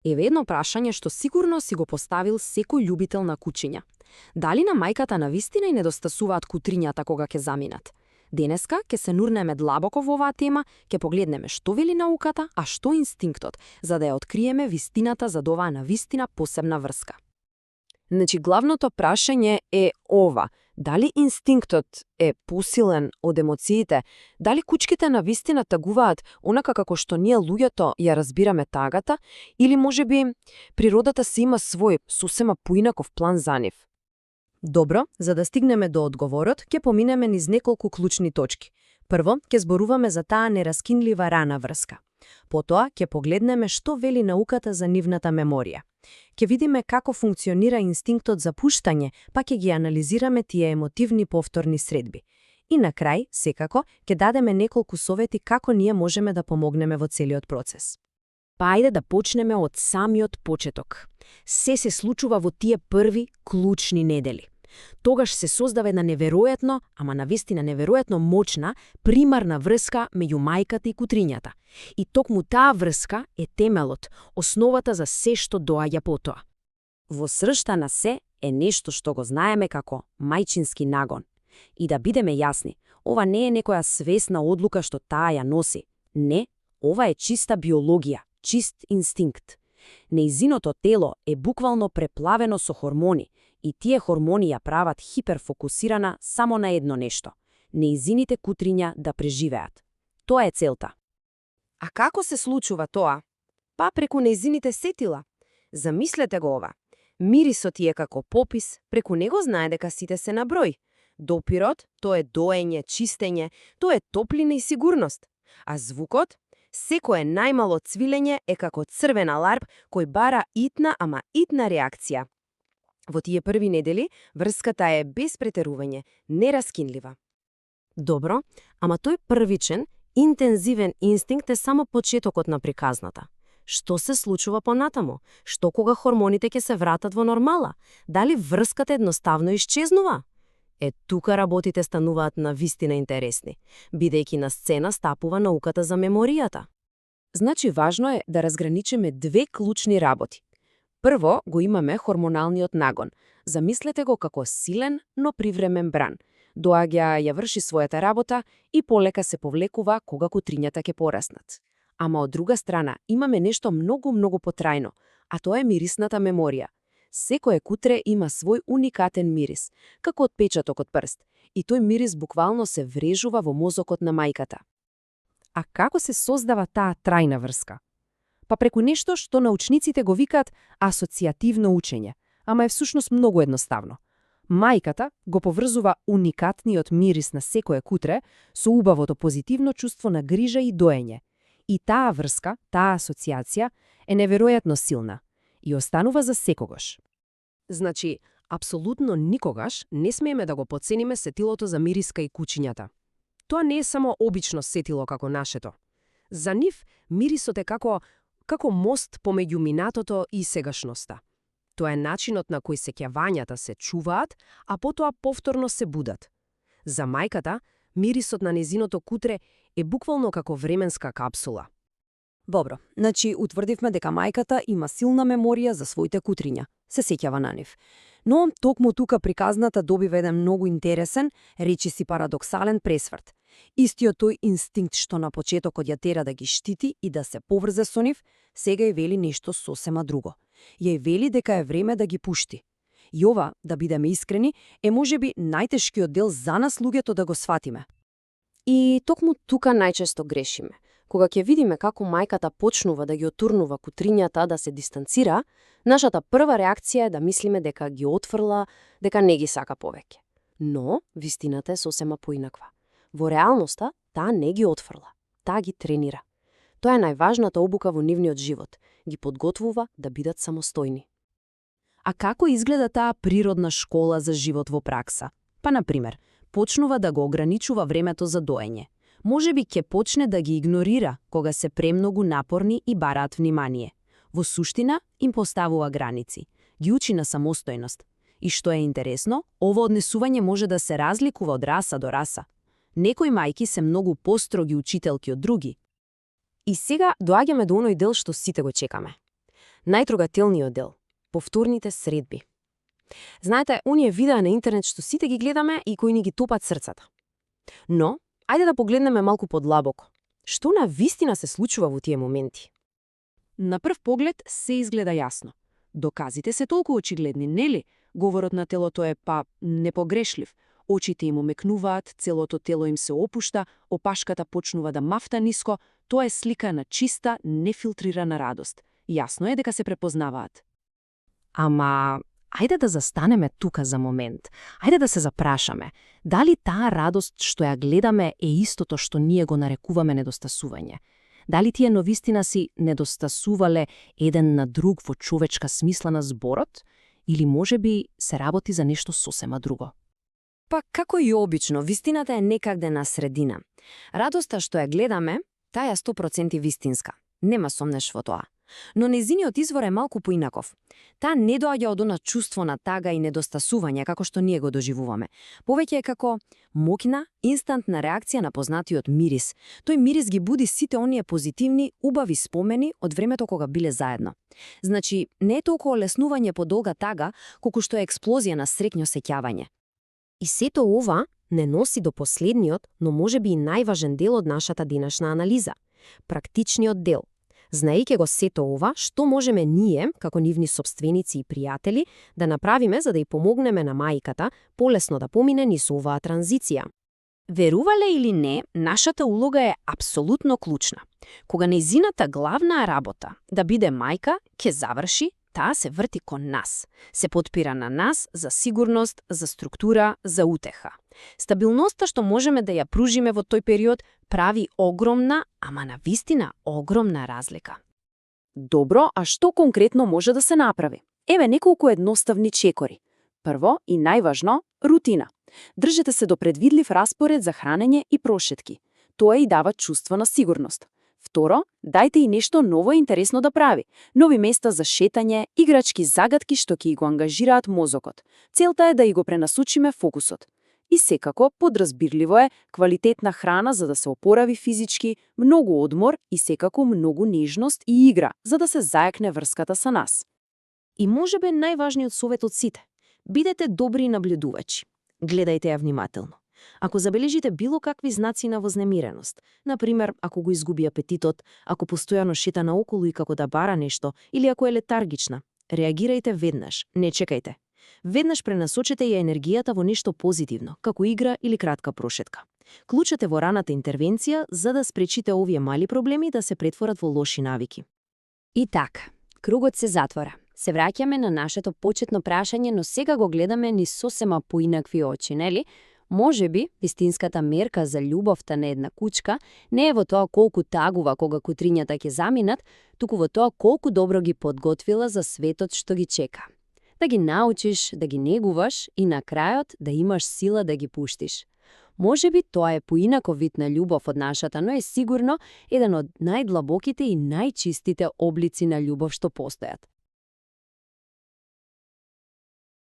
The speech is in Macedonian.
Еве едно прашање што сигурно си го поставил секој љубител на кучиња. Дали на мајката навистина и недостасуваат кутрињата кога ќе заминат? Денеска ќе се нурнеме длабоко во оваа тема, ќе погледнеме што вели науката, а што инстинктот, за да ја откриеме вистината за оваа навистина посебна врска. Значи, главното прашање е ова. Дали инстинктот е посилен од емоциите? Дали кучките навистина тагуваат онака како што ние луѓето ја разбираме тагата? Или можеби природата си има свој сосема поинаков план за нив? Добро, за да стигнеме до одговорот, ќе поминеме низ неколку клучни точки. Прво, ќе зборуваме за таа нераскинлива рана врска. Потоа, ќе погледнеме што вели науката за нивната меморија. Ќе видиме како функционира инстинктот за пуштање, па ќе ги анализираме тие емотивни повторни средби. И на крај, секако, ќе дадеме неколку совети како ние можеме да помогнеме во целиот процес. Па ајде да почнеме од самиот почеток. Се случува во тие први клучни недели. Тогаш се создава една неверојатно, ама навистина неверојатно мочна, примарна врска меѓу мајката и кутрињата. И токму таа врска е темелот, основата за се што доаѓа потоа. Во сршта на се е нешто што го знаеме како мајчински нагон. И да бидеме јасни, ова не е некоја свесна одлука што таа ја носи. Не, ова е чиста биологија, чист инстинкт. Нејзиното тело е буквално преплавено со хормони, и тие хормони ја прават хиперфокусирана само на едно нешто – нејзините кутриња да преживеат. Тоа е целта. А како се случува тоа? Па преку нејзините сетила. Замислете го ова. Мирисот е како попис, преку него знае дека сите се на број. Допирот, тоа е доење, чистење, тоа е топлина и сигурност. А звукот? Секое најмало цвилење е како црвен аларм кој бара итна, ама итна реакција. Во тие први недели, врската е без претерување, нераскинлива. Добро, ама тој првичен, интензивен инстинкт е само почетокот на приказната. Што се случува понатамо? Што кога хормоните ќе се вратат во нормала? Дали врската едноставно исчезнува? Тука работите стануваат навистина интересни, бидејќи на сцена стапува науката за меморијата. Значи, важно е да разграничиме две клучни работи. Прво го имаме хормоналниот нагон. Замислете го како силен, но привремен бран. Доаѓа, ја врши својата работа и полека се повлекува кога кутрињата ќе пораснат. Ама од друга страна имаме нешто многу потрајно, а тоа е мирисната меморија. Секое кутре има свој уникатен мирис, како отпечаток од прст, и тој мирис буквално се врежува во мозокот на мајката. А како се создава таа трајна врска? Па преку нешто што научниците го викаат асоцијативно учење, ама е всушност многу едноставно. Мајката го поврзува уникатниот мирис на секое кутре со убавото позитивно чувство на грижа и доење. И таа врска, таа асоцијација е неверојатно силна и останува за секогаш. Значи, апсолутно никогаш не смееме да го потцениме сетилото за мириска и кучињата. Тоа не е само обично сетило како нашето. За нив мирисот е како мост помеѓу минатото и сегашноста. Тоа е начинот на кој сеќавањата се чуваат, а потоа повторно се будат. За мајката, мирисот на незиното кутре е буквално како временска капсула. Добро, значи утврдивме дека мајката има силна меморија за своите кутриња, се сеќава на нив. Но токму тука приказната добива еден многу интересен, речиси парадоксален пресврт. Истиот тој инстинкт што на почетокот ја тера да ги штити и да се поврзе со нив, сега ја вели нешто сосема друго. Ја вели дека е време да ги пушти. И ова, да бидеме искрени, е можеби најтешкиот дел за нас луѓето да го сватиме. И токму тука најчесто грешиме. Кога ќе видиме како мајката почнува да ги отурнува кутрињата да се дистанцира, нашата прва реакција е да мислиме дека ги отфрла, дека не ги сака повеќе. Но вистината е сосема поинаква. Во реалноста, таа не ги отфрла, таа ги тренира. Тоа е најважната обука во нивниот живот, ги подготвува да бидат самостојни. А како изгледа таа природна школа за живот во пракса? Па, например, почнува да го ограничува времето за доење. Можеби ќе почне да ги игнорира кога се премногу напорни и бараат внимание. Во суштина им поставува граници, ги учи на самостојност. И што е интересно, ова однесување може да се разликува од раса до раса. Некои мајки се многу построги учителки од други. И сега доаѓаме до оној дел што сите го чекаме. Најтрогателниот дел – повторните средби. Знаете, оние видеа на интернет што сите ги гледаме и кои ни ги топат срцата. Но, ајде да погледнеме малку подлабоко. Што на вистина се случува во тие моменти? На прв поглед се изгледа јасно. Доказите се толку очигледни, нели? Говорот на телото е непогрешлив. Очите им омекнуваат, целото тело им се опушта, опашката почнува да мафта ниско. Тоа е слика на чиста, нефилтрирана радост. Јасно е дека се препознаваат. Ама, ајде да застанеме тука за момент. Ајде да се запрашаме. Дали таа радост што ја гледаме е истото што ние го нарекуваме недостасување? Дали тие новистина си недостасувале еден на друг во човечка смисла на зборот? Или можеби се работи за нешто сосема друго? Па, како и обично, вистината е некаде на средина. Радоста што ја гледаме, таа е 100% вистинска. Нема сомнеш во тоа. Но нејзиниот извор е малку поинаков. Таа не доаѓа од она чувство на тага и недостасување како што ние го доживуваме. Повеќе е како моќна, инстантна реакција на познатиот мирис. Тој мирис ги буди сите оние позитивни, убави спомени од времето кога биле заедно. Значи, не е толку олеснување по долга тага, колку што е експлозија на среќно сеќавање. И сето ова не носи до последниот, но можеби и најважен дел од нашата денешна анализа – практичниот дел. Знаејќи го сето ова, што можеме ние, како нивни сопственици и пријатели, да направиме за да ја помогнеме на мајката полесно да помине низ оваа транзиција? Верувале или не, нашата улога е апсолутно клучна. Кога нејзината главна работа да биде мајка, ќе заврши, таа се врти кон нас. Се подпира на нас за сигурност, за структура, за утеха. Стабилноста што можеме да ја пружиме во тој период прави огромна, ама на вистина огромна разлика. Добро, а што конкретно може да се направи? Еве неколку едноставни чекори. Прво и најважно – рутина. Држете се до предвидлив распоред за хранење и прошетки. Тоа и дава чувство на сигурност. Второ, дајте и нешто ново и интересно да прави. Нови места за шетање, играчки, загадки што ќе го ангажираат мозокот. Целта е да и го пренасочиме фокусот. И секако, подразбирливо е, квалитетна храна за да се опорави физички, многу одмор и секако многу нежност и игра, за да се зајакне врската со нас. И можебе најважниот совет од сите. Бидете добри наблюдувачи. Гледајте ја внимателно. Ако забележите било какви знаци на вознемиреност, например, ако го изгуби апетитот, ако постојано шета наоколу и како да бара нешто, или ако е летаргична, реагирајте веднаш, не чекајте. Веднаш пренасочете ја енергијата во нешто позитивно, како игра или кратка прошетка. Клучете во раната интервенција за да спречите овие мали проблеми да се претворат во лоши навики. И така, кругот се затвора. Се враќаме на нашето почетно прашање, но сега го гледаме ни сосема поинакви очи, нели? Можеби, вистинската мерка за љубовта на една кучка не е во тоа колку тагува кога кутрињата ќе заминат, туку во тоа колку добро ги подготвила за светот што ги чека. Да ги научиш, да ги негуваш и на крајот да имаш сила да ги пуштиш. Можеби тоа е поинаков вид на љубов од нашата, но е сигурно еден од најдлабоките и најчистите облици на љубов што постојат.